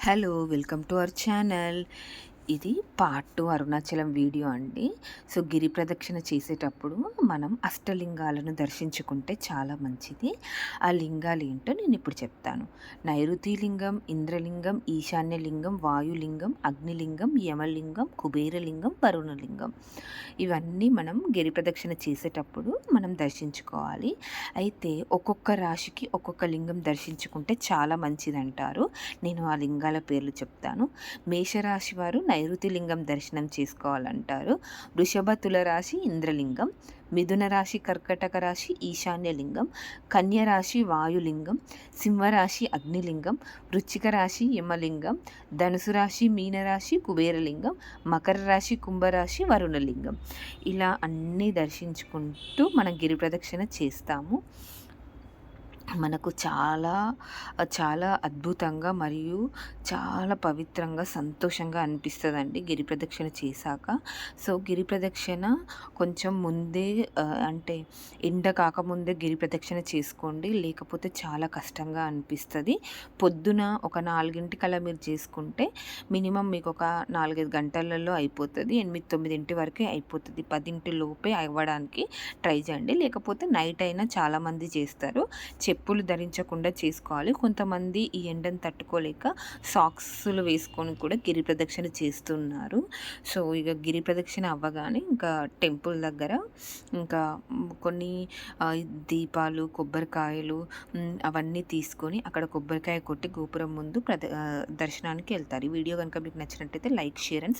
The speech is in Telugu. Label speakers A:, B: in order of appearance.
A: Hello welcome to our channel. ఇది పార్ట్ 2 అరుణాచలం వీడియో అండి. సో గిరి ప్రదక్షిణ చేసేటప్పుడు మనం అష్టలింగాలను దర్శించుకుంటే చాలా మంచిది. ఆ లింగాలు ఏంటో నేను ఇప్పుడు చెప్తాను. నైరుతి లింగం, ఇంద్రలింగం, ఈశాన్యలింగం, వాయులింగం, అగ్నిలింగం, యమలింగం, కుబేరలింగం, వరుణలింగం. ఇవన్నీ మనం గిరి ప్రదక్షిణ చేసేటప్పుడు మనం దర్శించుకోవాలి. అయితే ఒక్కొక్క రాశికి ఒక్కొక్క లింగం దర్శించుకుంటే చాలా మంచిదంటారు. నేను ఆ లింగాల పేర్లు చెప్తాను. మేషరాశి వారు నైరుతి లింగం దర్శనం చేసుకోవాలంటారు. వృషభ తుల రాశి ఇంద్రలింగం, మిథున రాశి కర్కటక రాశి ఈశాన్యలింగం, కన్య రాశి వాయులింగం, సింహరాశి అగ్నిలింగం, వృశ్చిక రాశి యమలింగం, ధనుసు రాశి మీనరాశి కుబేరలింగం, మకర రాశి కుంభరాశి వరుణలింగం. ఇలా అన్నీ దర్శించుకుంటూ మనం గిరి ప్రదక్షిణ చేస్తాము. మనకు చాలా చాలా అద్భుతంగా మరియు చాలా పవిత్రంగా సంతోషంగా అనిపిస్తుందండి గిరి ప్రదక్షిణ చేశాక. సో గిరి ప్రదక్షిణ కొంచెం ముందే అంటే ఎండ కాకముందే గిరి ప్రదక్షిణ చేసుకోండి, లేకపోతే చాలా కష్టంగా అనిపిస్తుంది. పొద్దున ఒక 4ంటికల్లా మీరు చేసుకుంటే మినిమం మీకు ఒక 4-5 గంటలలో అయిపోతుంది. 8-9 వరకే అయిపోతుంది. 10 లోపే అవ్వడానికి ట్రై చేయండి. లేకపోతే నైట్ అయినా చాలామంది చేస్తారు. చెప్పులు ధరించకుండా చేసుకోవాలి. కొంతమంది ఈ ఎండను తట్టుకోలేక సాక్స్లు వేసుకొని కూడా గిరి ప్రదక్షిణ చేస్తున్నారు. సో ఇక గిరి ప్రదక్షిణ అవ్వగానే ఇంకా టెంపుల్ దగ్గర ఇంకా కొన్ని దీపాలు, కొబ్బరికాయలు అవన్నీ తీసుకొని అక్కడ కొబ్బరికాయ కొట్టి గోపురం ముందు దర్శనానికి వెళ్తారు. ఈ వీడియో కనుక మీకు నచ్చినట్టయితే లైక్, షేర్ అండ్